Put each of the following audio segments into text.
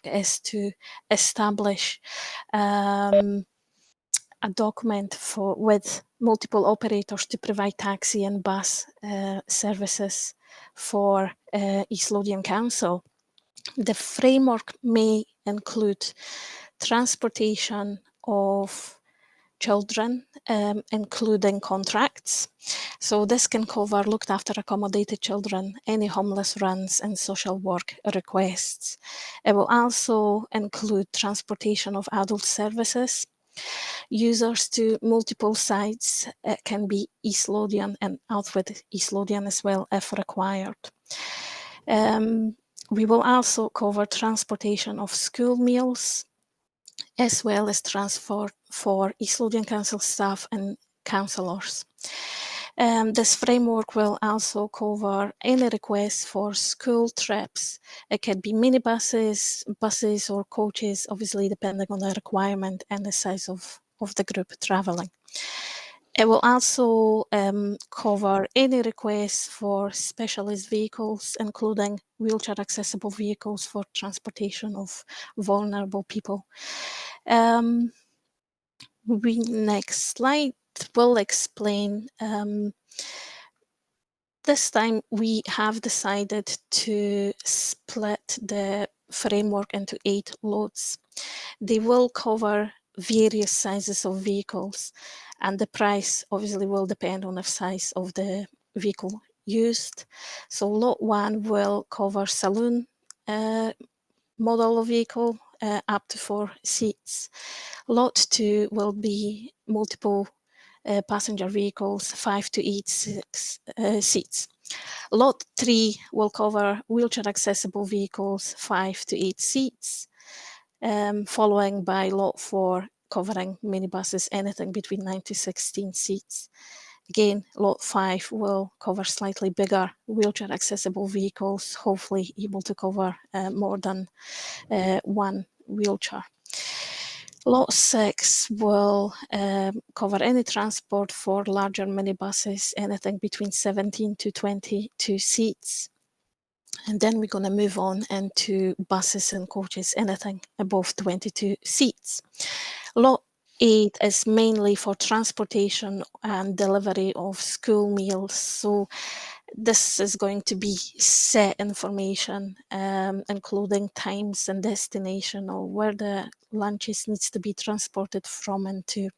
is to establish a document with multiple operators to provide taxi and bus services for East Lothian Council. The framework may include transportation of children, including contracts. So this can cover looked after accommodated children, any homeless runs and social work requests. It will also include transportation of adult services, users to multiple sites. It can be East Lothian and outwith East Lothian as well if required. We will also cover transportation of school meals, as well as transport for East Lothian Council staff and councillors. This framework will also cover any requests for school trips. It can be minibuses, buses or coaches, obviously depending on the requirement and the size of the group travelling. It will also cover any requests for specialist vehicles, including wheelchair accessible vehicles for transportation of vulnerable people. Next slide will explain. This time we have decided to split the framework into 8 loads. They will cover various sizes of vehicles, and the price obviously will depend on the size of the vehicle used. So lot 1 will cover saloon model of vehicle, up to 4 seats. Lot 2 will be multiple passenger vehicles, 5 to 8 seats. Lot 3 will cover wheelchair accessible vehicles, 5 to 8 seats, following by Lot 4 covering minibuses, anything between 9 to 16 seats. Again, Lot 5 will cover slightly bigger wheelchair accessible vehicles, hopefully able to cover more than 1 wheelchair. Lot 6 will cover any transport for larger minibuses, anything between 17 to 22 seats. And then we're going to move on into buses and coaches, anything above 22 seats. Lot 8 is mainly for transportation and delivery of school meals. So this is going to be set information, including times and destination, or where the lunches needs to be transported from and to.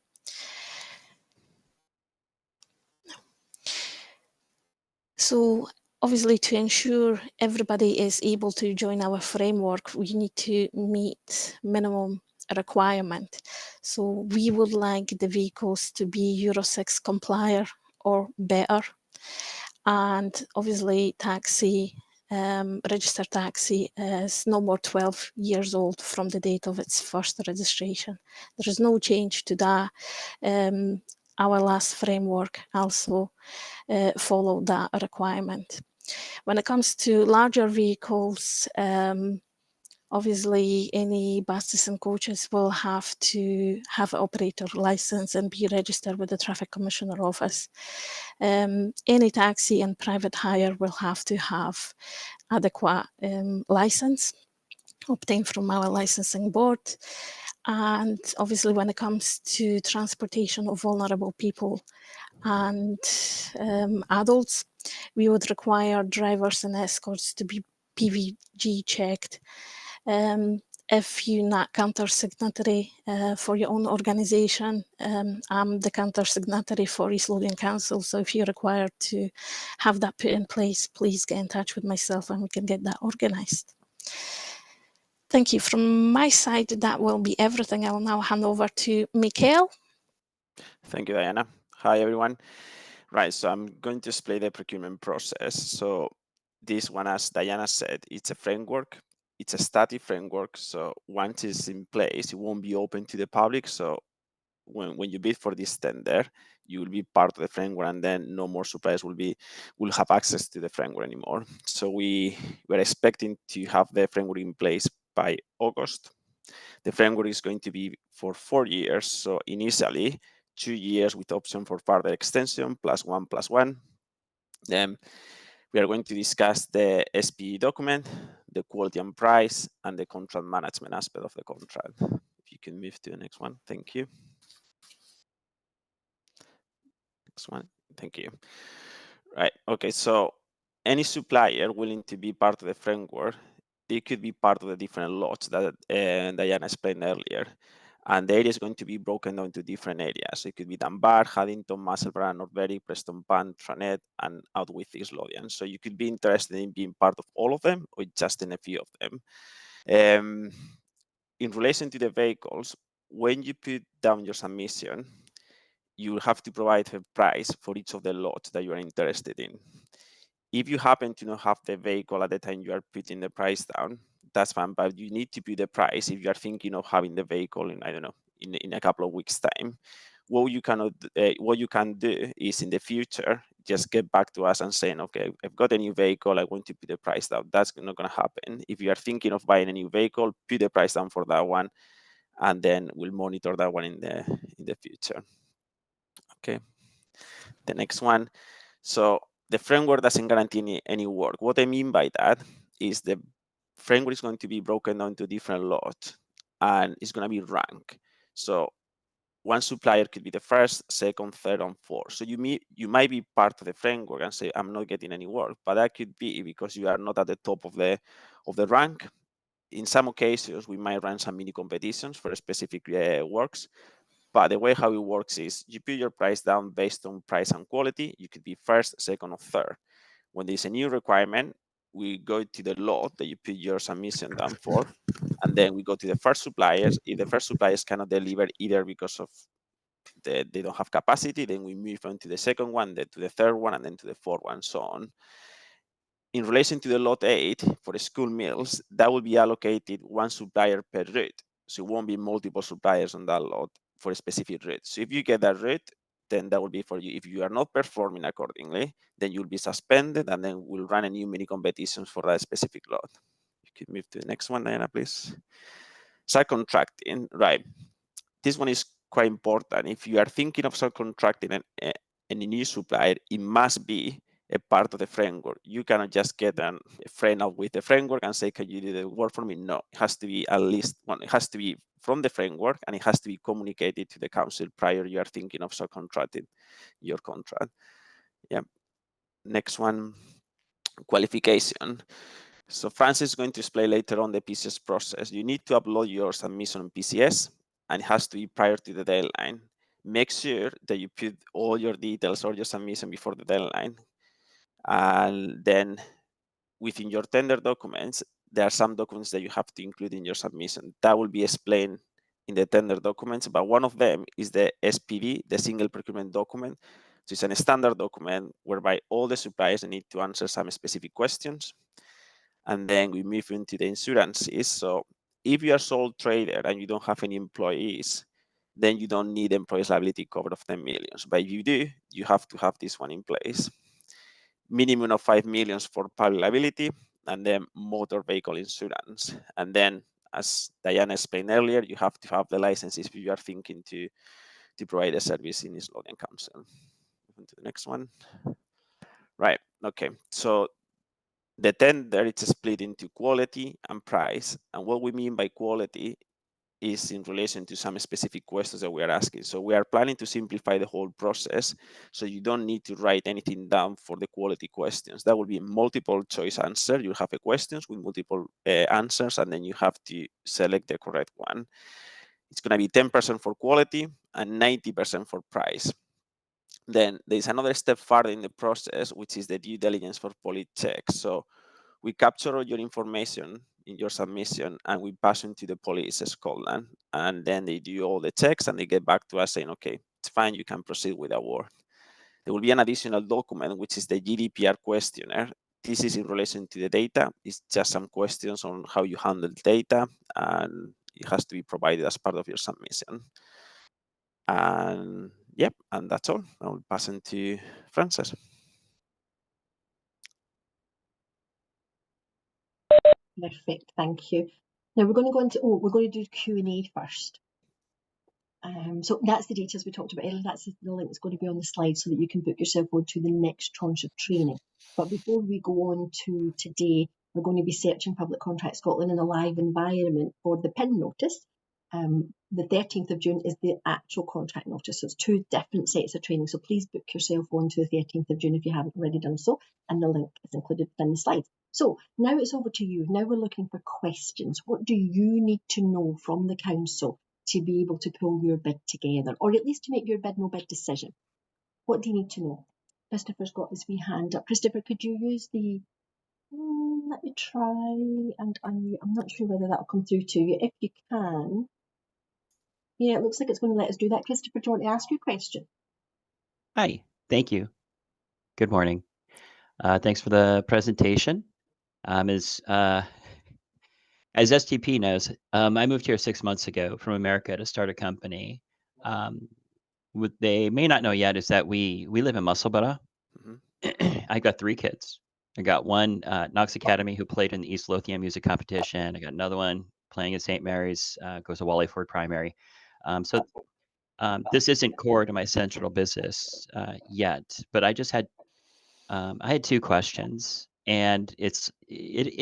So obviously, to ensure everybody is able to join our framework, we need to meet minimum requirement. So we would like the vehicles to be Euro 6 complier or better. And obviously taxi, registered taxi is no more 12 years old from the date of its first registration. There is no change to that. Our last framework also followed that requirement. When it comes to larger vehicles, obviously any buses and coaches will have to have an operator license and be registered with the Traffic Commissioner Office. Any taxi and private hire will have to have adequate license obtained from our licensing board. And obviously when it comes to transportation of vulnerable people and adults, we would require drivers and escorts to be PVG checked. If you're not counter-signatory for your own organisation, I'm the counter-signatory for East Lothian Council, so if you're required to have that put in place, please get in touch with myself and we can get that organised. Thank you. From my side, that will be everything. I will now hand over to Mikael. Thank you, Diana. Hi, everyone. Right, so I'm going to explain the procurement process. So this one, as Diana said, it's a framework. It's a static framework. So once it's in place, it won't be open to the public. So when you bid for this tender, you will be part of the framework, and then no more suppliers will have access to the framework anymore. So we're expecting to have the framework in place by August. The framework is going to be for 4 years. So initially, 2 years with option for further extension, +1 +1. Then we are going to discuss the SPE document, the quality and price, and the contract management aspect of the contract. If you can move to the next one, thank you. Next one, thank you. Right, okay, so any supplier willing to be part of the framework, they could be part of the different lots that Diana explained earlier. And the area is going to be broken down into different areas. It could be Dunbar, Haddington, Musselburgh, Northbury, Preston Pant, Tranett, and out with East Lothian. So you could be interested in being part of all of them or just in a few of them. In relation to the vehicles, when you put down your submission, you have to provide a price for each of the lots that you are interested in. If you happen to not have the vehicle at the time you are putting the price down, that's fine, but you need to put the price if you are thinking of having the vehicle in, I don't know, in a couple of weeks' time. What you can do is in the future, just get back to us and saying, okay, I've got a new vehicle, I want to put the price down. That's not going to happen. If you are thinking of buying a new vehicle, put the price down for that one, and then we'll monitor that one in the future. Okay. The next one. So the framework doesn't guarantee any work. What I mean by that is the framework is going to be broken down to different lots and it's going to be ranked. So one supplier could be the first, second, third, and fourth. So you might be part of the framework and say, I'm not getting any work, but that could be because you are not at the top of the rank. In some occasions, we might run some mini competitions for specific works. But the way how it works is you put your price down based on price and quality. You could be first, second, or third. When there's a new requirement, we go to the lot that you put your submission down for, and then we go to the first suppliers. If the first suppliers cannot deliver either because of they don't have capacity, then we move on to the second one, then to the third one, and then to the fourth one, so on. In relation to the lot 8 for school meals, that will be allocated one supplier per route. So it won't be multiple suppliers on that lot for a specific route. So if you get that route, then that will be for you. If you are not performing accordingly, then you'll be suspended and then we'll run a new mini competitions for that specific lot. You can move to the next one, Diana, please. Subcontracting, right. This one is quite important. If you are thinking of subcontracting a new supplier, it must be a part of the framework. You cannot just get a friend out with the framework and say, can you do the work for me? No, it has to be at least one. It has to be from the framework and it has to be communicated to the council prior you are thinking of subcontracting your contract. Yeah. Next one, qualification. So Francis is going to explain later on the PCS process. You need to upload your submission on PCS and it has to be prior to the deadline. Make sure that you put all your details or your submission before the deadline. And then within your tender documents, there are some documents that you have to include in your submission. That will be explained in the tender documents, but one of them is the SPD, the single procurement document. So it's a standard document whereby all the suppliers need to answer some specific questions. And then we move into the insurances. So if you are sole trader and you don't have any employees, then you don't need employees liability cover of 10 millions. But if you do, you have to have this one in place. Minimum of 5 millions for public liability, and then motor vehicle insurance. And then, as Diana explained earlier, you have to have the licenses if you are thinking to provide a service in East Lothian Council. Move to the next one. Right, okay. So the tender is split into quality and price. And what we mean by quality is in relation to some specific questions that we are asking. So we are planning to simplify the whole process. So you don't need to write anything down for the quality questions. That will be a multiple choice answer. You have a questions with multiple answers, and then you have to select the correct one. It's going to be 10% for quality and 90% for price. Then there's another step further in the process, which is the due diligence for police checks. So we capture all your information in your submission and we pass it to the police Scotland, and then they do all the checks and they get back to us saying, okay, it's fine, you can proceed with the work. There will be an additional document, which is the GDPR questionnaire. This is in relation to the data. It's just some questions on how you handle data, and it has to be provided as part of your submission. And yep, and that's all. I'll pass it to Frances. Perfect, thank you. Now we're going to go into, we're going to do Q&A first. So that's the details we talked about earlier. That's the link that's going to be on the slide so that you can book yourself onto the next tranche of training. But before we go on to today, we're going to be searching Public Contract Scotland in a live environment for the PIN notice. The 13th of June is the actual contract notice. So it's two different sets of training. So please book yourself on to the 13th of June if you haven't already done so. And the link is included within the slides. So now it's over to you. Now we're looking for questions. What do you need to know from the council to be able to pull your bid together, or at least to make your bid no bid decision? What do you need to know? Christopher's got his wee hand up. Christopher, could you use the... let me try and unmute. I'm not sure whether that'll come through to you. If you can... Yeah, it looks like it's going to let us do that. Christopher, do you want to ask your question? Hi, thank you. Good morning. Thanks for the presentation. As STP knows, I moved here 6 months ago from America to start a company. What they may not know yet is that we live in Musselburgh. I got 3 kids. I got one Knox Academy who played in the East Lothian music competition. I got another one playing at St. Mary's, goes to Wallyford Primary. This isn't core to my central business yet, but I just had I had 2 questions, and it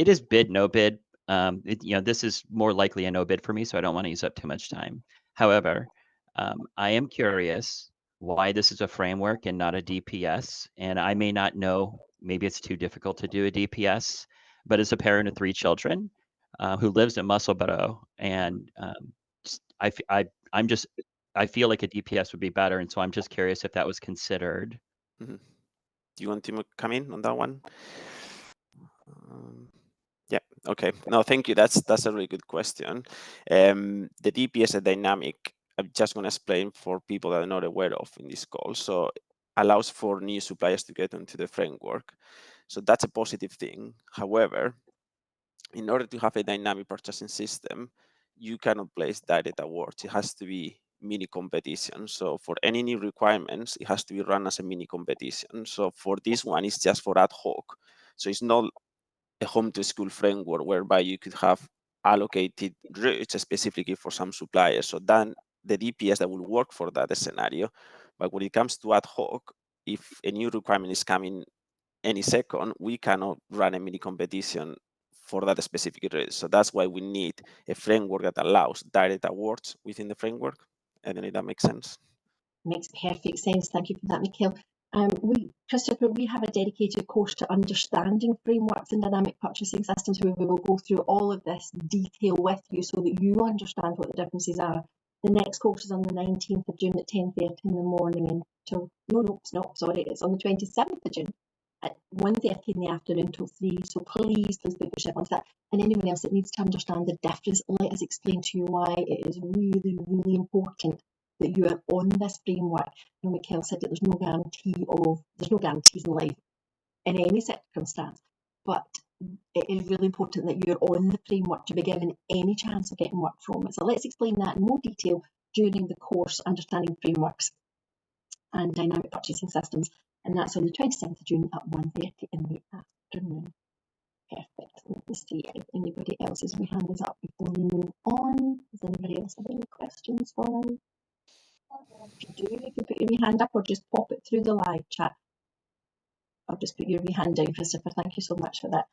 is bid, no bid. This is more likely a no bid for me, so I don't want to use up too much time. However, I am curious why this is a framework and not a DPS, and I may not know, maybe it's too difficult to do a DPS, but as a parent of 3 children who lives in Musselburgh, and I feel like a DPS would be better, and so I'm just curious if that was considered. Do you want to come in on that one? Yeah, okay. No, thank you. That's a really good question. The DPS dynamic, I'm just going to explain for people that are not aware of in this call. So allows for new suppliers to get into the framework. So that's a positive thing. However, in order to have a dynamic purchasing system, you cannot place direct awards. It has to be mini competition. So for any new requirements, it has to be run as a mini competition. So for this one, it's just for ad hoc. So it's not a home to school framework whereby you could have allocated routes specifically for some suppliers. So then the DPS that will work for that scenario. But when it comes to ad hoc, if a new requirement is coming any second, we cannot run a mini competition for that specific route. So that's why we need a framework that allows direct awards within the framework. I don't know if that makes sense. Makes perfect sense. Thank you for that, Mikhail. Christopher, we have a dedicated course to understanding frameworks and dynamic purchasing systems where we will go through all of this detail with you so that you understand what the differences are. The next course is on the 19th of June at 10:30 in the morning until, it's on the 27th of June at 1:30 in the afternoon until 3. So please book yourself onto that. And anyone else that needs to understand the difference, let us explain to you why it is really, really important that you are on this framework. You know, Mikhail said that there's no guarantees in life in any circumstance, but it is really important that you're on the framework to be given any chance of getting work from it. So let's explain that in more detail during the course, Understanding Frameworks and Dynamic Purchasing Systems, and that's on the 27th of June at 1:30 in the afternoon. Perfect. Let me see if anybody else's hand is up before we move on. Does anybody else have any questions for us? If you do, you can put your wee hand up or just pop it through the live chat. I'll just put your wee hand down, Christopher. Thank you so much for that.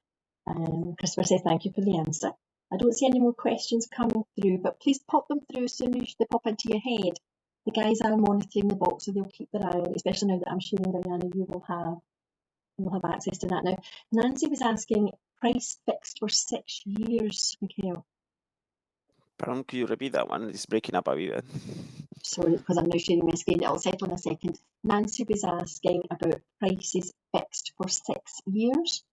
Christopher says thank you for the answer. I don't see any more questions coming through, but please pop them through as soon as they pop into your head. The guys are monitoring the box, so they'll keep their eye on it, especially now that I'm sharing, Diana, you will have access to that now. Nancy was asking, price fixed for 6 years, Mikhail. Pardon, could you repeat that one? It's breaking up a bit. Sorry, because I'm now sharing my screen. It'll settle in a second. Nancy was asking about prices fixed for 6 years.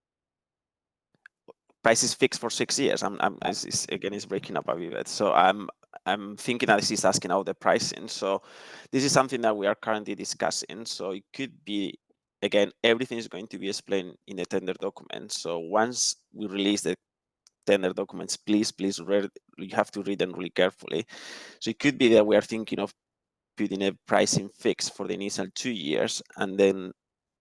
Price is fixed for 6 years. It's breaking up a bit. So I'm thinking that this is asking out the pricing. So this is something that we are currently discussing. So it could be, again, everything is going to be explained in the tender document. So once we release the tender documents, please read. You have to read them really carefully. So it could be that we are thinking of putting a pricing fix for the initial 2 years, and then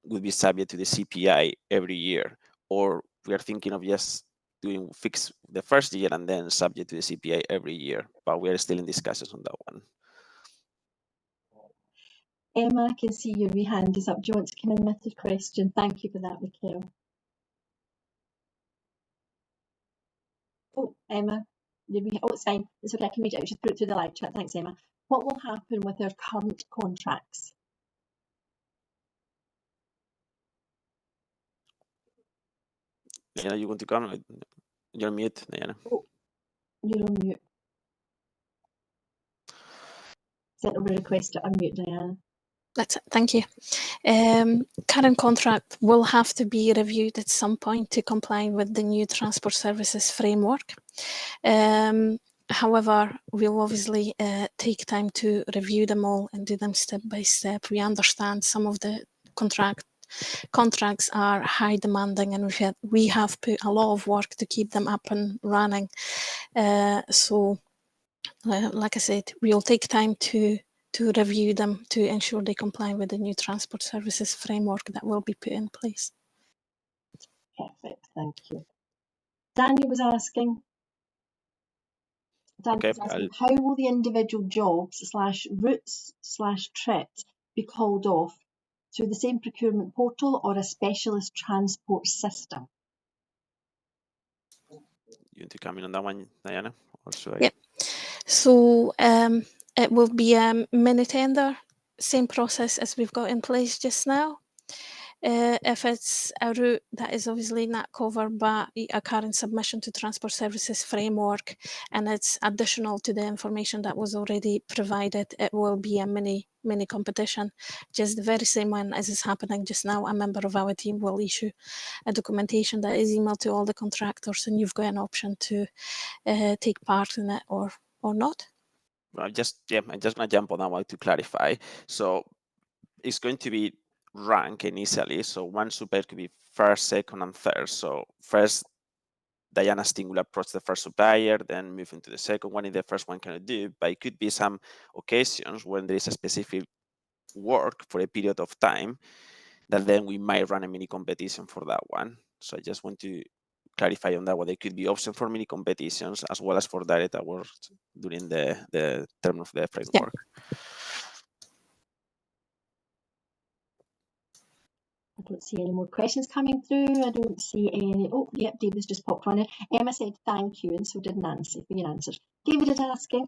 would be subject to the CPI every year, or we are thinking of just doing fix the first year and then subject to the CPI every year, but we are still in discussions on that one. Emma, I can see your wee hand is up. Do you want to come in with your question? Thank you for that, Mikhail. Oh, Emma, it's fine. It's okay. I can read it out. Just put it through the live chat. Thanks, Emma. What will happen with our current contracts? Diana, you want to come? You're mute, Diana. Oh, you're on mute. Sent over a request to unmute Diana. That's it. Thank you. Current contract will have to be reviewed at some point to comply with the new transport services framework. However, we'll obviously take time to review them all and do them step by step. We understand some of the contracts are high demanding, and we have put a lot of work to keep them up and running. So, like I said, we'll take time to review them to ensure they comply with the new transport services framework that will be put in place. Perfect, thank you. Daniel was asking, how will the individual jobs / routes / trips be called off through the same procurement portal or a specialist transport system? You want to come in on that one, Diana? Or should I? Yep. So it will be a mini tender, same process as we've got in place just now. If it's a route that is obviously not covered by a current submission to Transport Services Framework, and it's additional to the information that was already provided, it will be a mini competition, just the very same one as is happening just now. A member of our team will issue a documentation that is emailed to all the contractors, and you've got an option to take part in it or not. I'm just gonna jump on that one to clarify. So it's going to be ranked initially. So one supplier could be first, second, and third. So first, Diana's team will approach the first supplier, then move into the second one. In the first one cannot do, but it could be some occasions when there is a specific work for a period of time that then we might run a mini competition for that one. So I just want to clarify on that one. There could be option for mini competitions as well as for direct awards during the term of the framework. Yeah. I don't see any more questions coming through. I don't see any. Oh, yep, David's just popped on in. Emma said thank you, and so did Nancy for your answers. David is asking,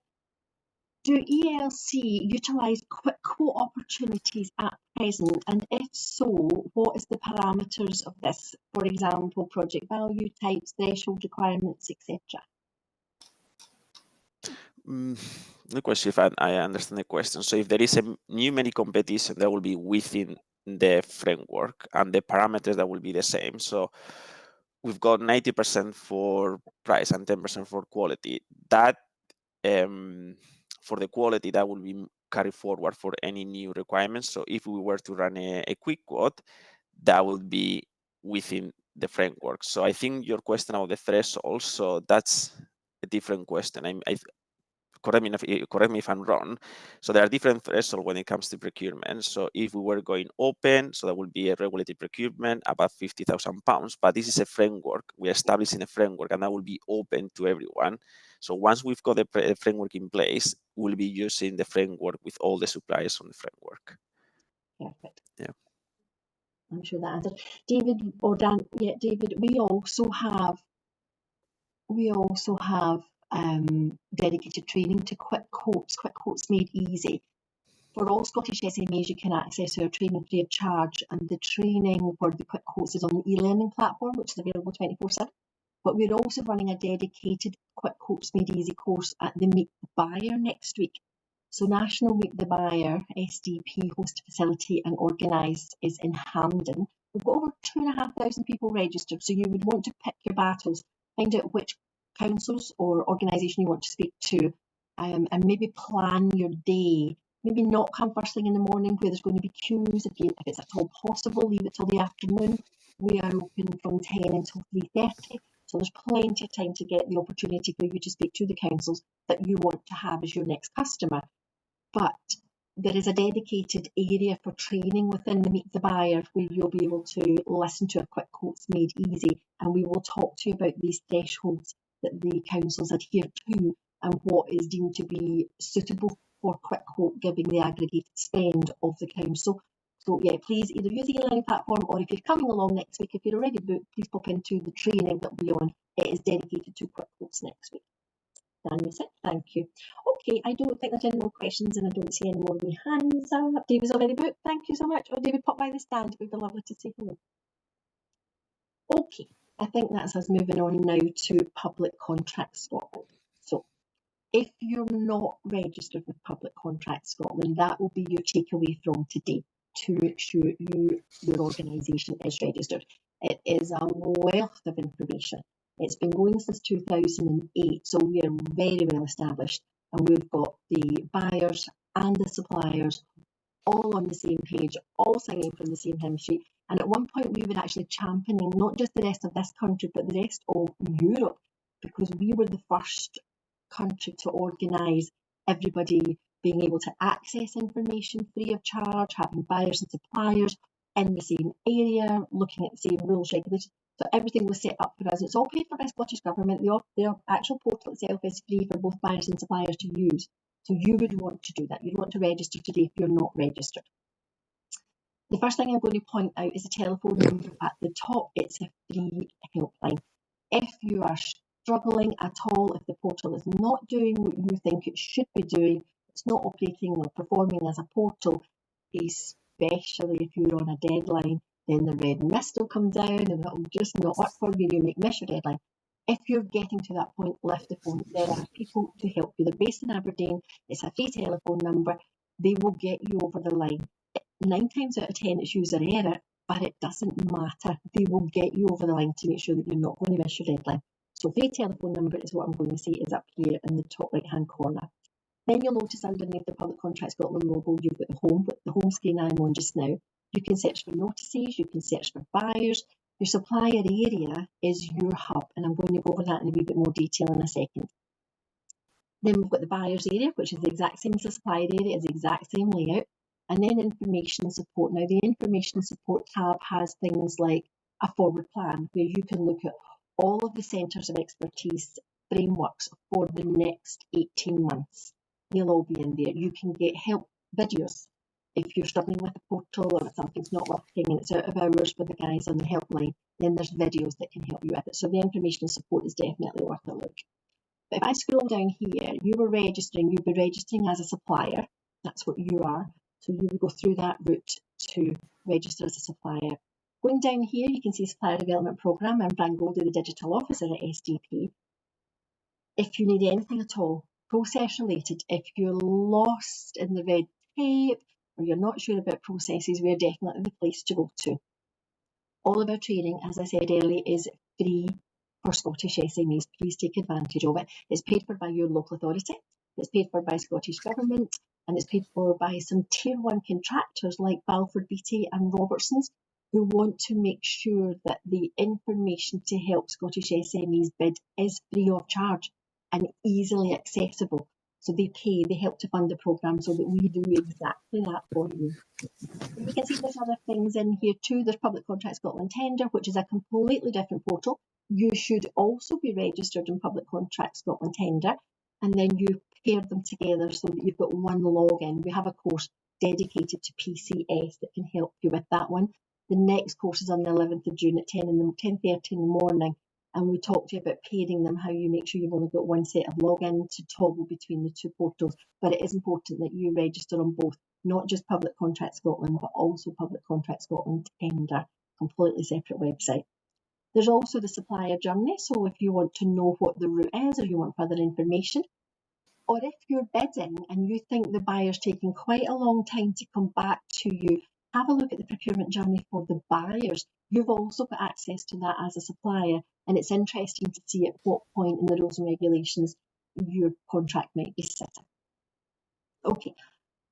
do ELC utilise quick quote opportunities at present? And if so, what is the parameters of this? For example, project value, types, threshold requirements, etc. The question, if I understand the question. So if there is a new mini competition, that will be within the framework and the parameters that will be the same. So we've got 90% for price and 10% for quality. That for the quality, that will be carried forward for any new requirements. So if we were to run a quick quote, that would be within the framework. So I think your question about the threshold, so that's a different question. Correct me if I'm wrong. So there are different thresholds when it comes to procurement. So if we were going open, so that would be a regulated procurement above £50,000. But this is a framework. We're establishing a framework, and that will be open to everyone. So once we've got the framework in place, we'll be using the framework with all the suppliers on the framework. Perfect. Yeah. I'm sure that answers. David or Dan? Yeah, David. We also have dedicated training to quick quotes made easy. For all Scottish SMEs, you can access our training free of charge, and the training for the quick quotes is on the e-learning platform, which is available 24/7. But we're also running a dedicated quick quotes made easy course at the Meet the Buyer next week. So National Meet the Buyer SDP hosted facility and organised is in Hampden. We've got over 2,500 people registered, so you would want to pick your battles, find out which councils or organisation you want to speak to, and maybe plan your day. Maybe not come first thing in the morning where there's going to be queues. If it's at all possible, leave it till the afternoon. We are open from 10 until 3:30. So there's plenty of time to get the opportunity for you to speak to the councils that you want to have as your next customer. But there is a dedicated area for training within the Meet the Buyer where you'll be able to listen to a quick quotes made easy, and we will talk to you about these thresholds that the councils adhere to and what is deemed to be suitable for quick quote, given the aggregated spend of the council. So yeah, please either use the e-learning platform, or if you're coming along next week, if you're already booked, please pop into the training that will be on. It is dedicated to QuickBooks next week. That's it. Thank you. Okay, I don't think there's any more questions, and I don't see any more wee hands up. David's already booked. Thank you so much. Oh, David, pop by the stand. It would be lovely to say hello. Okay, I think that's us moving on now to Public Contracts Scotland. So if you're not registered with Public Contracts Scotland, that will be your takeaway from today, to make sure your organisation is registered. It is a wealth of information. It's been going since 2008, so we are very well established, and we've got the buyers and the suppliers all on the same page, all singing from the same hymn sheet. And at one point we were actually championing not just the rest of this country, but the rest of Europe, because we were the first country to organise everybody being able to access information free of charge, having buyers and suppliers in the same area, looking at the same rules, regulations. So everything was set up for us. It's all paid for by the Scottish Government. The actual portal itself is free for both buyers and suppliers to use. So you would want to do that. You'd want to register today if you're not registered. The first thing I'm going to point out is the telephone number at the top. It's a free helpline. If you are struggling at all, if the portal is not doing what you think it should be doing, it's not operating or performing as a portal, especially if you're on a deadline, then the red mist will come down and it will just not work for you. You miss your deadline. If you're getting to that point, lift the phone. There are people to help you. They're based in Aberdeen. It's a free telephone number. They will get you over the line. 9 times out of 10 it's user error, but it doesn't matter. They will get you over the line to make sure that you're not going to miss your deadline. So free telephone number is what I'm going to say is up here in the top right hand corner. Then you'll notice underneath the Public Contracts Scotland logo, you've got the home screen I'm on just now. You can search for notices, you can search for buyers. Your supplier area is your hub, and I'm going to go over that in a wee bit more detail in a second. Then we've got the buyers area, which is the exact same as the supplier area, it's the exact same layout. And then information support. Now the information support tab has things like a forward plan, where you can look at all of the centres of expertise frameworks for the next 18 months. They'll all be in there. You can get help videos. If you're struggling with the portal or if something's not working and it's out of hours for the guys on the helpline, then there's videos that can help you with it. So the information support is definitely worth a look. But if I scroll down here, you'd be registering as a supplier. That's what you are. So you would go through that route to register as a supplier. Going down here, you can see Supplier Development Programme. I'm Fran Goldie, the Digital Officer at SDP. If you need anything at all, process related, if you're lost in the red tape or you're not sure about processes, we're definitely the place to go to. All of our training, as I said earlier, is free for Scottish SMEs. Please take advantage of it. It's paid for by your local authority, it's paid for by Scottish Government, and it's paid for by some Tier 1 contractors like Balfour Beatty and Robertsons, who want to make sure that the information to help Scottish SMEs bid is free of charge and easily accessible. So they help to fund the programme so that we do exactly that for you. You can see there's other things in here too. There's Public Contracts Scotland Tender, which is a completely different portal. You should also be registered in Public Contracts Scotland Tender, and then you pair them together so that you've got one login. We have a course dedicated to PCS that can help you with that one. The next course is on the 11th of June at 10:30 in the morning, and we talk to you about pairing them, how you make sure you've only got one set of login to toggle between the two portals. But it is important that you register on both, not just Public Contracts Scotland, but also Public Contracts Scotland Tender, completely separate website. There's also the supplier journey, so if you want to know what the route is or you want further information, or if you're bidding and you think the buyer's taking quite a long time to come back to you, have a look at the procurement journey for the buyers. You've also got access to that as a supplier, and it's interesting to see at what point in the rules and regulations your contract might be sitting. Okay.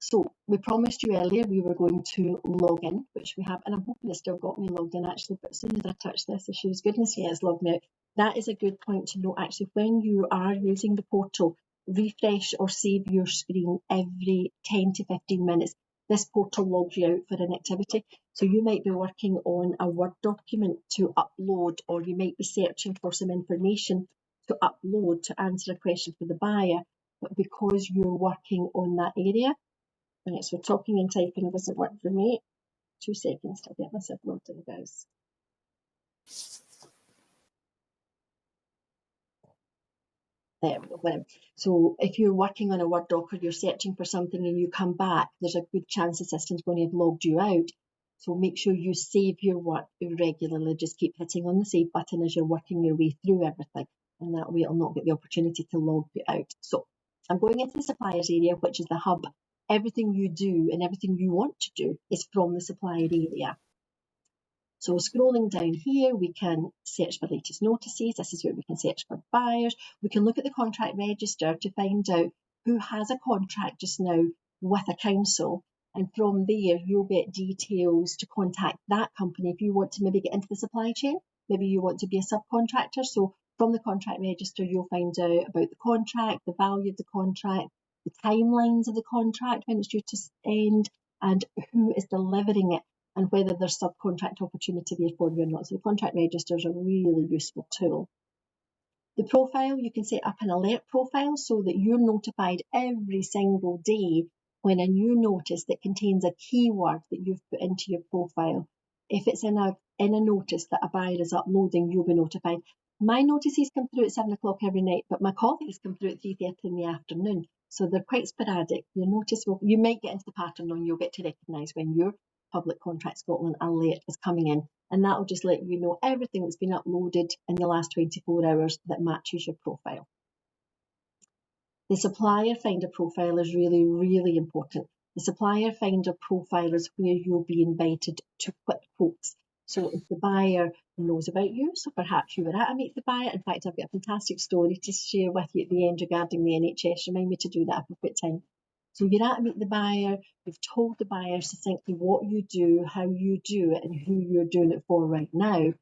So we promised you earlier we were going to log in, which we have, and I'm hoping it's still got me logged in actually, but as soon as I touch this, issues, goodness, yeah, it's logged me out. That is a good point to note actually. When you are using the portal, refresh or save your screen every 10 to 15 minutes. This portal logs you out for inactivity. So you might be working on a Word document to upload, or you might be searching for some information to upload to answer a question for the buyer, but because you're working on that area, right, so talking and typing doesn't work for me. 2 seconds till I get myself logged in, guys. There we go. Whatever. So if you're working on a Word doc or you're searching for something and you come back, there's a good chance the system's going to have logged you out. So make sure you save your work regularly. Just keep hitting on the save button as you're working your way through everything, and that way it'll not get the opportunity to log you out. So I'm going into the suppliers area, which is the hub. Everything you do and everything you want to do is from the supplier area. So scrolling down here, we can search for latest notices. This is where we can search for buyers. We can look at the contract register to find out who has a contract just now with a council. And from there, you'll get details to contact that company if you want to maybe get into the supply chain. Maybe you want to be a subcontractor. So from the contract register, you'll find out about the contract, the value of the contract, the timelines of the contract, when it's due to end, and who is delivering it, and whether there's subcontract opportunity there for you or not. So the contract register is a really useful tool. The profile, you can set up an alert profile so that you're notified every single day when a new notice that contains a keyword that you've put into your profile. If it's in a notice that a buyer is uploading, you'll be notified. My notices come through at 7 o'clock every night, but my colleagues come through at 3:30 in the afternoon. So they're quite sporadic. Your notice you might get into the pattern and you'll get to recognise when your Public Contract Scotland alert is coming in, and that'll just let you know everything that's been uploaded in the last 24 hours that matches your profile. The supplier finder profile is really, really important. The supplier finder profile is where you'll be invited to quick quotes. So if the buyer knows about you, so perhaps you were at a meet the buyer. In fact, I've got a fantastic story to share with you at the end regarding the NHS. Remind me to do that if I've got time. So you're at a meet the buyer, you've told the buyer succinctly what you do, how you do it, and who you're doing it for right now.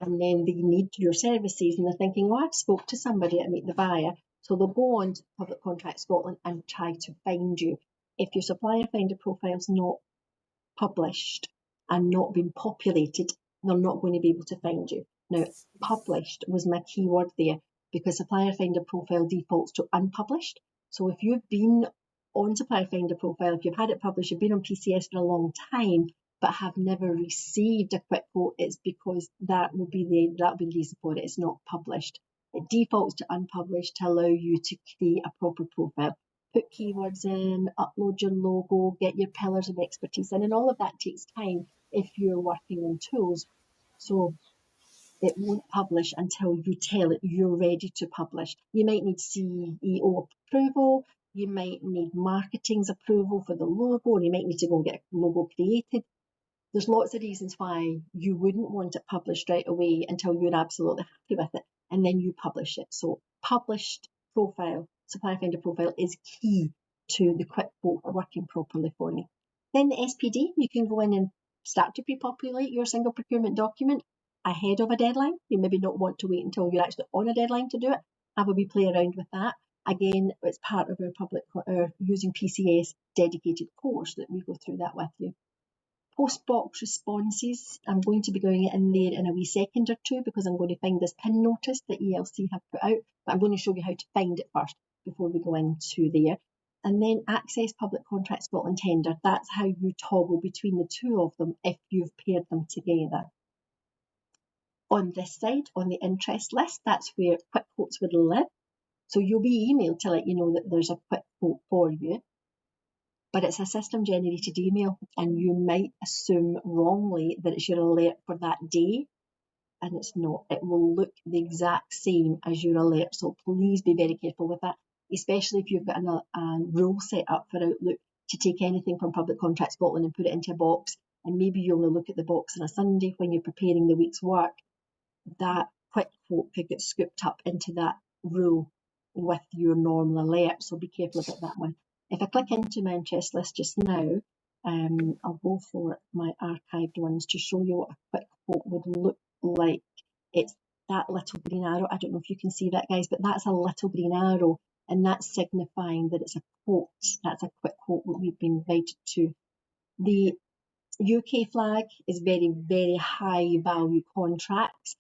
And then they need your services and they're thinking, oh, I've spoke to somebody at Meet the Buyer. So they'll go on to Public Contract Scotland and try to find you. If your supplier finder profile's not published and not been populated, they're not going to be able to find you. Now, published was my keyword there because supplier finder profile defaults to unpublished. So if you've been on supplier finder profile, if you've had it published, you've been on PCS for a long time, but have never received a quick quote, it's because that will be the reason for it. It's not published. It defaults to unpublished to allow you to create a proper profile. Put keywords in, upload your logo, get your pillars of expertise in, and all of that takes time if you're working on tools. So it won't publish until you tell it you're ready to publish. You might need CEO approval, you might need marketing's approval for the logo, and you might need to go and get a logo created. There's lots of reasons why you wouldn't want it published right away until you're absolutely happy with it, and then you publish it. So published profile, supplier finder profile, is key to the quick quote working properly for you. Then the SPD, you can go in and start to pre-populate your single procurement document ahead of a deadline. You maybe not want to wait until you're actually on a deadline to do it. Have a wee play around with that. Again, it's part of our using PCS dedicated course that we go through that with you. Postbox responses, I'm going to be going in there in a wee second or two because I'm going to find this pin notice that ELC have put out, but I'm going to show you how to find it first before we go into there. And then access Public Contract Scotland tender, that's how you toggle between the two of them if you've paired them together. On this side, on the interest list, that's where quick quotes would live. So you'll be emailed to let you know that there's a quick quote for you. But it's a system generated email, and you might assume wrongly that it's your alert for that day, and it's not. It will look the exact same as your alert, so please be very careful with that, especially if you've got a rule set up for Outlook to take anything from Public Contract Scotland and put it into a box, and maybe you only look at the box on a Sunday when you're preparing the week's work. That quick quote could get scooped up into that rule with your normal alert, so be careful about that one. If I click into my interest list just now, I'll go for my archived ones to show you what a quick quote would look like. It's that little green arrow. I don't know if you can see that, guys, but that's a little green arrow, and that's signifying that it's a quote. That's a quick quote that we've been invited to. The UK flag is very, very high value contracts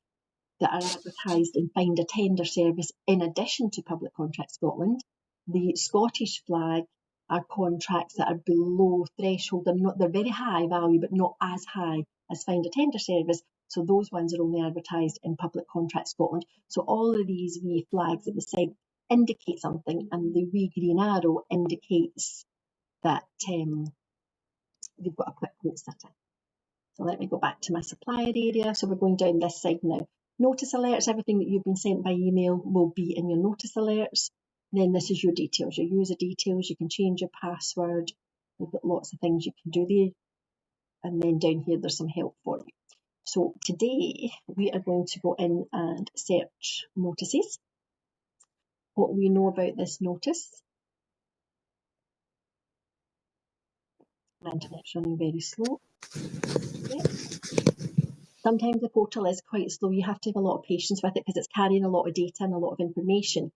that are advertised in Find a Tender service in addition to Public Contract Scotland. The Scottish flag are contracts that are below threshold. They're very high value, but not as high as find a tender service. So those ones are only advertised in Public Contract Scotland. So all of these wee flags at the side indicate something, and the wee green arrow indicates that they've got a quick quote setting. So let me go back to my supplier area. So we're going down this side now. Notice alerts, everything that you've been sent by email will be in your notice alerts. Then this is your details, your user details. You can change your password. You've got lots of things you can do there. And then down here, there's some help for you. So today we are going to go in and search notices. What we know about this notice. My internet's running very slow. Okay. Sometimes the portal is quite slow. You have to have a lot of patience with it because it's carrying a lot of data and a lot of information.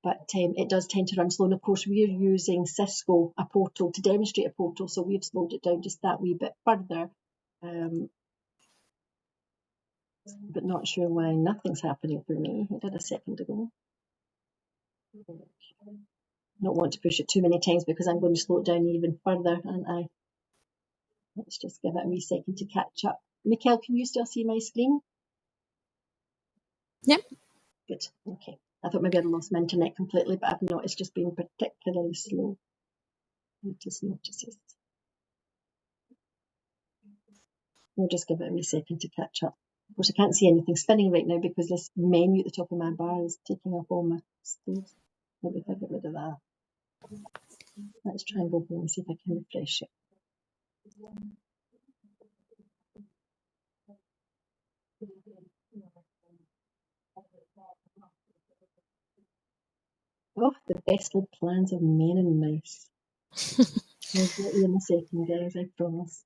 But it does tend to run slow. And of course, we're using Cisco, a portal, to demonstrate a portal. So we've slowed it down just that wee bit further. But not sure why nothing's happening for me. It did a second ago. Not want to push it too many times because I'm going to slow it down even further. And let's just give it a wee second to catch up. Mikkel, can you still see my screen? Yep. Good. Okay. I thought maybe I'd lost my internet completely, but I've not. It's just been particularly slow. Notices. We'll just give it a wee second to catch up. Of course, I can't see anything spinning right now because this menu at the top of my bar is taking up all my space. Maybe if I get rid of that. Let's try and go home and see if I can refresh it. Oh, the best laid plans of men and mice. I'll get you in a second, guys, I promise.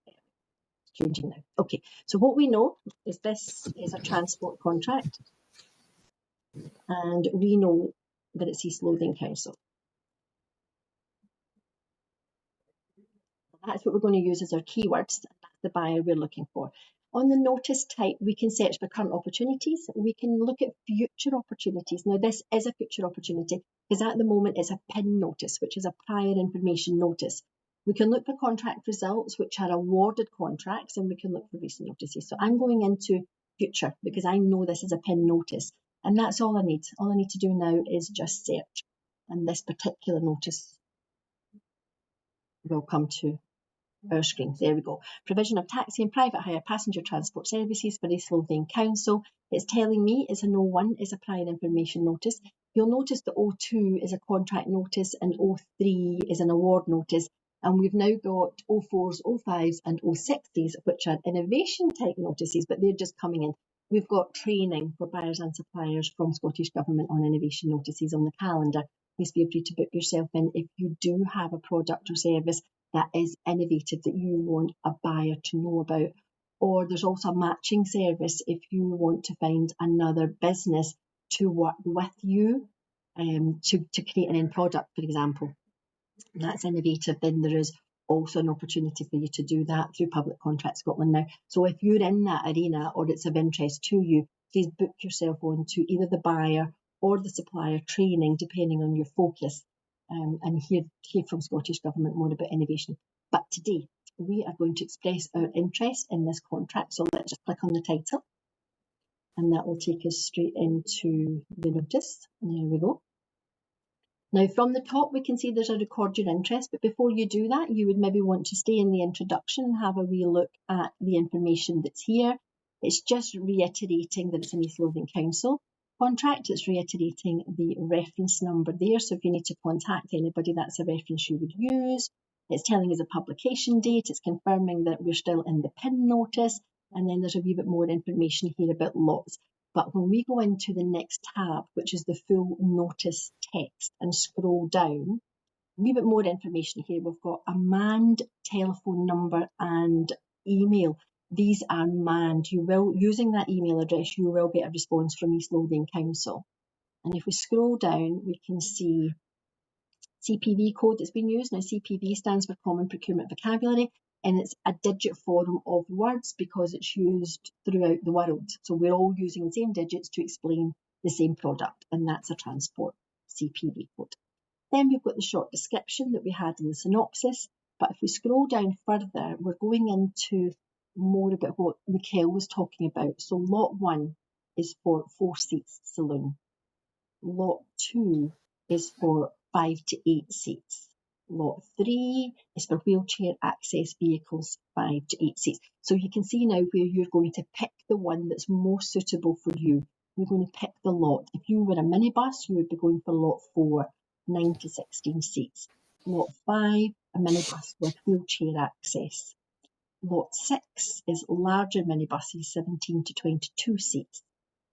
It's changing now. Okay, so what we know is this is a transport contract, and we know that it's East Lothian Council. That's what we're going to use as our keywords. That's the buyer we're looking for. On the notice type, we can search for current opportunities. We can look at future opportunities. Now, this is a future opportunity because at the moment it's a PIN notice, which is a prior information notice. We can look for contract results, which are awarded contracts, and we can look for recent notices. So I'm going into future because I know this is a PIN notice, and that's all I need. All I need to do now is just search, and this particular notice will come to our screen. There we go. Provision of taxi and private hire passenger transport services for East Lothian Council. It's telling me it's an O1 is a prior information notice. You'll notice that O2 is a contract notice and O3 is an award notice. And we've now got O4s, O5s and O60s, which are innovation type notices, but they're just coming in. We've got training for buyers and suppliers from Scottish Government on innovation notices on the calendar. Please feel free to book yourself in if you do have a product or service that is innovative that you want a buyer to know about. Or there's also a matching service if you want to find another business to work with you to create an end product, for example. And that's innovative. Then there is also an opportunity for you to do that through Public Contract Scotland now. So if you're in that arena or it's of interest to you, please book yourself on to either the buyer or the supplier training, depending on your focus. And hear from Scottish Government more about innovation. But today, we are going to express our interest in this contract. So let's just click on the title, and that will take us straight into the notice. There we go. Now, from the top, we can see there's a record your interest, but before you do that, you would maybe want to stay in the introduction and have a wee look at the information that's here. It's just reiterating that it's an East Lothian Council contract. It's reiterating the reference number there. So if you need to contact anybody, that's a reference you would use. It's telling us a publication date. It's confirming that we're still in the PIN notice. And then there's a wee bit more information here about lots. But when we go into the next tab, which is the full notice text, and scroll down, a wee bit more information here. We've got a manned telephone number and email. These are manned. You will, using that email address, you will get a response from East Lothian Council. And if we scroll down, we can see CPV code that's been used. Now, CPV stands for Common Procurement Vocabulary. and it's a digit form of words because it's used throughout the world. So we're all using the same digits to explain the same product, and that's a transport CPV code. Then we've got the short description that we had in the synopsis, but if we scroll down further, we're going into more about what Mikhail was talking about. So lot 1 is for 4 seats saloon. Lot 2 is for 5 to 8 seats. Lot 3 is for wheelchair access vehicles, 5 to 8 seats. So you can see now where you're going to pick the one that's most suitable for you. You're going to pick the lot. If you were a minibus, you would be going for lot 4, 9 to 16 seats. Lot 5, a minibus with wheelchair access. Lot 6 is larger minibuses, 17 to 22 seats.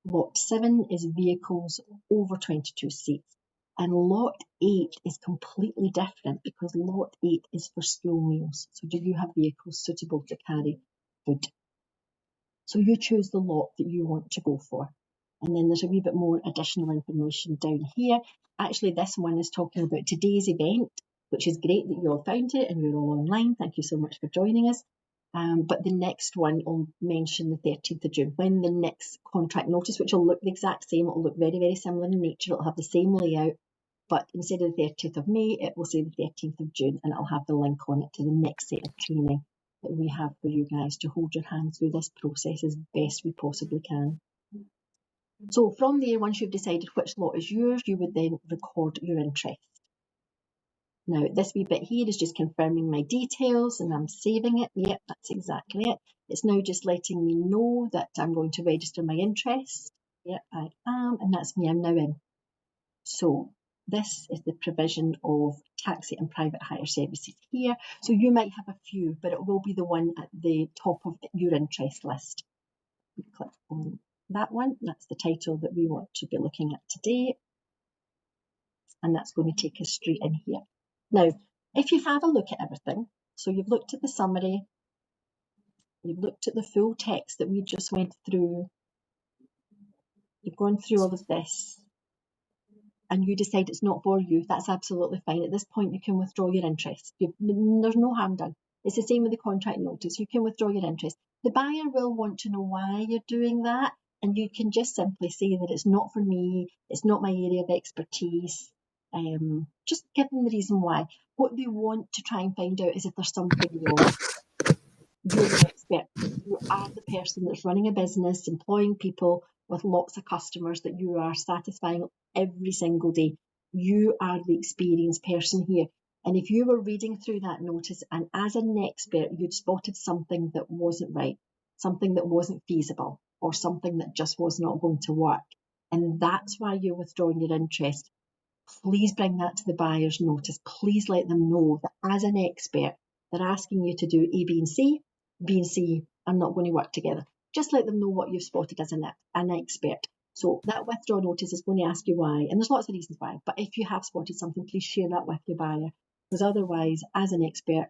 Lot 7 is vehicles over 22 seats. And lot 8 is completely different because lot 8 is for school meals. So do you have vehicles suitable to carry food? So you choose the lot that you want to go for. And then there's a wee bit more additional information down here. Actually, this one is talking about today's event, which is great that you all found it and you're all online. Thank you so much for joining us. But the next one will mention the 13th of June, when the next contract notice, which will look the exact same, it will look very, very similar in nature, it'll have the same layout, but instead of the 30th of May, it will say the 13th of June, and it'll have the link on it to the next set of training that we have for you guys to hold your hand through this process as best we possibly can. So from there, once you've decided which lot is yours, you would then record your interest. Now, this wee bit here is just confirming my details and I'm saving it. Yep, that's exactly it. It's now just letting me know that I'm going to register my interest. Yep, I am, and that's me, I'm now in. So this is the provision of taxi and private hire services here. So you might have a few, but it will be the one at the top of your interest list. We click on that one. That's the title that we want to be looking at today. And that's going to take us straight in here. Now, if you have a look at everything, so you've looked at the summary, you've looked at the full text that we just went through, you've gone through all of this, and you decide it's not for you, that's absolutely fine. At this point, you can withdraw your interest. There's no harm done. It's the same with the contract notice. You can withdraw your interest. The buyer will want to know why you're doing that, and you can just simply say that it's not for me, it's not my area of expertise. Just give them the reason why. What they want to try and find out is if there's something wrong. You're the expert. You are the person that's running a business, employing people with lots of customers that you are satisfying every single day. You are the experienced person here. And if you were reading through that notice and as an expert, you'd spotted something that wasn't right, something that wasn't feasible, or something that just was not going to work, and that's why you're withdrawing your interest, please bring that to the buyer's notice. Please let them know that as an expert, they're asking you to do A, B, and C. B and C are not going to work together. Just let them know what you've spotted as an expert. So that withdrawal notice is going to ask you why, and there's lots of reasons why. But if you have spotted something, please share that with your buyer, because otherwise, as an expert,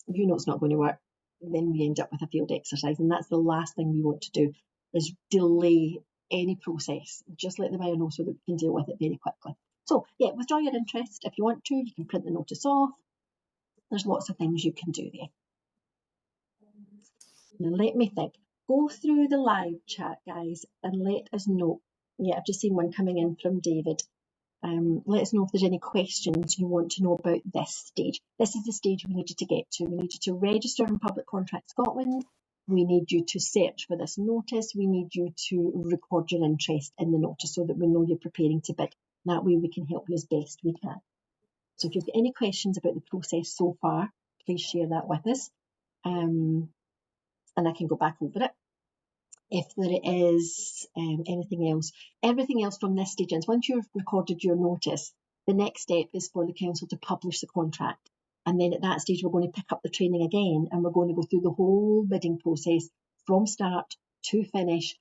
you know it's not going to work. Then we end up with a failed exercise, and that's the last thing we want to do, is delay any process. Just let the buyer know so that we can deal with it very quickly. So yeah, withdraw your interest. If you want to, you can print the notice off. There's lots of things you can do there. Now let me think. Go through the live chat, guys, and let us know. Yeah, I've just seen one coming in from David. Let us know if there's any questions you want to know about this stage. This is the stage we need you to get to. We need you to register in Public Contract Scotland. We need you to search for this notice. We need you to record your interest in the notice so that we know you're preparing to bid. That way we can help you as best we can. So if you've got any questions about the process so far, please share that with us. And I can go back over it. If there is anything else, everything else from this stage is, once you've recorded your notice, the next step is for the council to publish the contract. And then at that stage, we're going to pick up the training again, and we're going to go through the whole bidding process from start to finish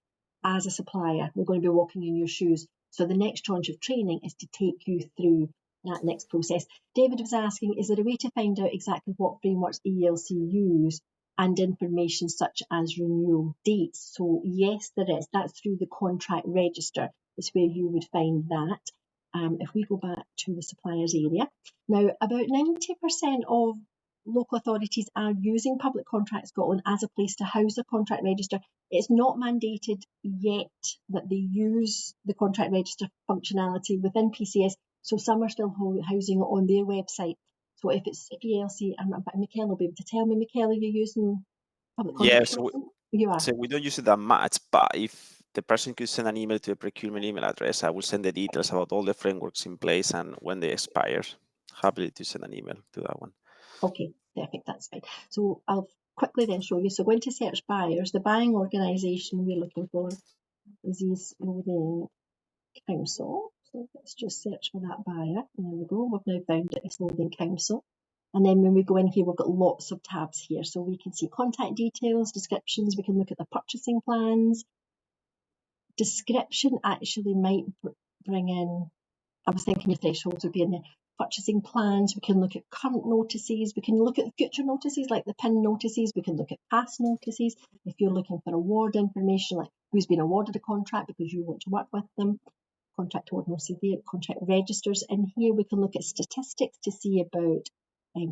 as a supplier. We're going to be walking in your shoes. So the next tranche of training is to take you through that next process. David was asking, is there a way to find out exactly what frameworks ELC use and information such as renewal dates? So yes, there is. That's through the contract register is where you would find that. If we go back to the suppliers area, now about 90% of local authorities are using Public Contract Scotland as a place to house their contract register. It's not mandated yet that they use the contract register functionality within PCS, so some are still housing it on their website. So if it's PLC, and Michaela will be able to tell me, Michaela, are you using Public Contract Yes, Scotland? You are. so we don't use it that much, but if the person could send an email to the procurement email address, I will send the details about all the frameworks in place and when they expire. Happy to send an email to that one. Okay, perfect, that's fine. So I'll quickly then show you. So going to search buyers, the buying organisation we're looking for is East Lothian Council. So let's just search for that buyer. And there we go, we've now found it, East Lothian Council. And then when we go in here, we've got lots of tabs here. So we can see contact details, descriptions, we can look at the purchasing plans. Description actually might bring in, I was thinking your thresholds would be in the purchasing plans. We can look at current notices. We can look at future notices like the PIN notices. We can look at past notices. If you're looking for award information, like who's been awarded a contract because you want to work with them, contract award notices there, contract registers. In here, we can look at statistics to see about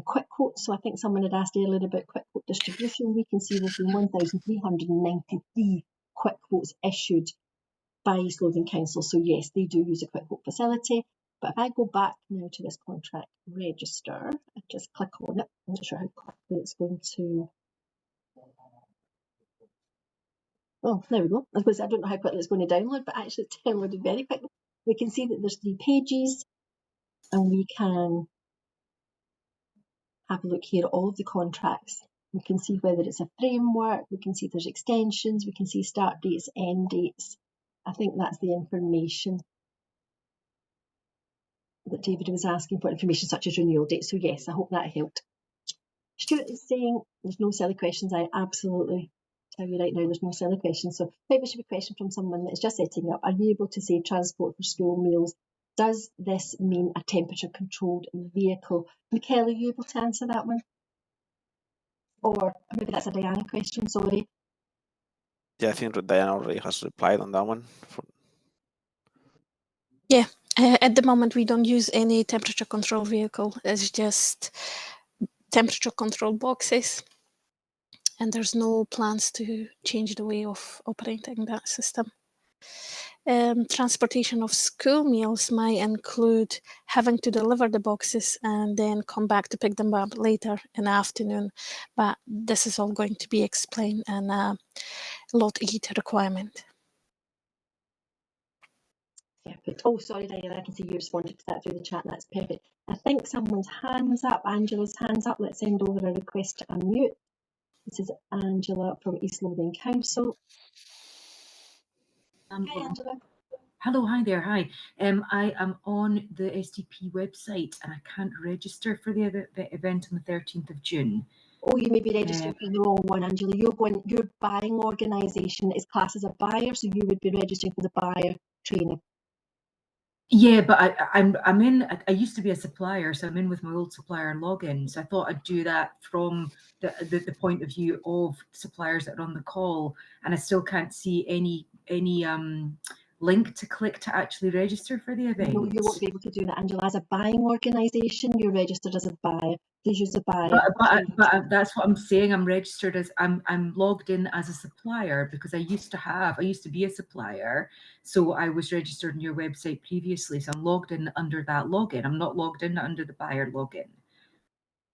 quick quotes. So I think someone had asked earlier about quick quote distribution. We can see there's been 1,393 quick quotes issued by East Lothian Council. So yes, they do use a quick quote facility. But if I go back now to this contract register and just click on it, I'm not sure how quickly it's going to. Oh, there we go. I don't know how quickly it's going to download, but actually it's downloaded very quickly. We can see that there's 3 pages, and we can have a look here at all of the contracts. We can see whether it's a framework, we can see there's extensions, we can see start dates, end dates. I think that's the information that David was asking for, information such as renewal date. So yes, I hope that helped. Stuart is saying there's no silly questions. I absolutely tell you right now, there's no silly questions. So maybe it should be a question from someone that's just setting up. Are you able to say transport for school meals? Does this mean a temperature controlled vehicle? Michaela, are you able to answer that one? Or maybe that's a Diana question, sorry. Yeah, I think Diana already has replied on that one. Yeah, at the moment we don't use any temperature control vehicle. It's just temperature control boxes, and there's no plans to change the way of operating that system. Transportation of school meals might include having to deliver the boxes and then come back to pick them up later in the afternoon, but this is all going to be explained in Lot 8 requirement. Perfect. Oh, sorry, Diana, I can see you responded to that through the chat. That's perfect. I think someone's hand's up. Angela's hand's up. Let's send over a request to unmute. This is Angela from East Lothian Council. Hi, Angela. Hello, hi there, hi. I am on the SDP website and I can't register for the event on the 13th of June. Oh, you may be registered for the wrong one, Angela. Your buying organisation is classed as a buyer, so you would be registering for the buyer training. Yeah, but I'm in. I used to be a supplier, so I'm in with my old supplier login. So I thought I'd do that from the point of view of suppliers that are on the call, and I still can't see any link to click to actually register for the event. No, you won't be able to do that, Angela. As a buying organisation, you're registered as a buyer. Please use the buyer. But that's what I'm saying. I'm registered as I'm logged in as a supplier because I used to be a supplier, so I was registered on your website previously. So I'm logged in under that login. I'm not logged in under the buyer login.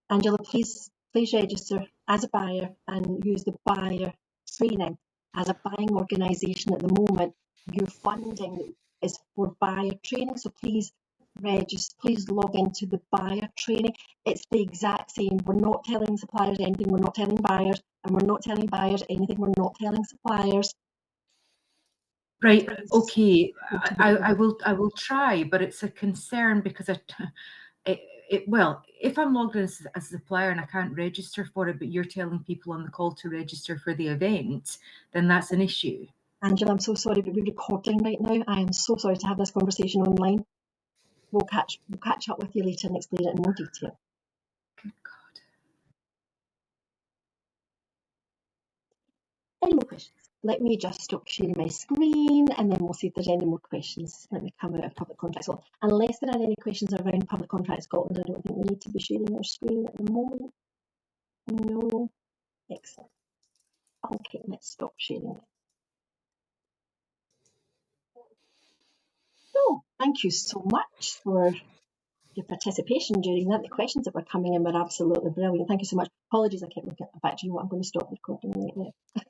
Angela, please register as a buyer and use the buyer training. As a buying organisation at the moment, your funding is for buyer training, so please register, please log into the buyer training. It's the exact same. We're not telling suppliers anything, we're not telling buyers, and we're not telling buyers anything, we're not telling suppliers. Right, okay, I will try, but it's a concern because well, if I'm logged in as a supplier and I can't register for it, but you're telling people on the call to register for the event, then that's an issue. Angela, I'm so sorry, but we're recording right now. I am so sorry to have this conversation online. We'll catch up with you later and explain it in more detail. Good God. Any more questions? Let me just stop sharing my screen and then we'll see if there's any more questions. Let me come out of Public Contract Scotland. Unless there are any questions around Public Contract Scotland, I don't think we need to be sharing our screen at the moment. No. Excellent. Okay, let's stop sharing it. So, thank you so much for your participation during that. The questions that were coming in were absolutely brilliant. Thank you so much. Apologies, I kept looking at the back. Do you know what? I'm going to stop recording right there.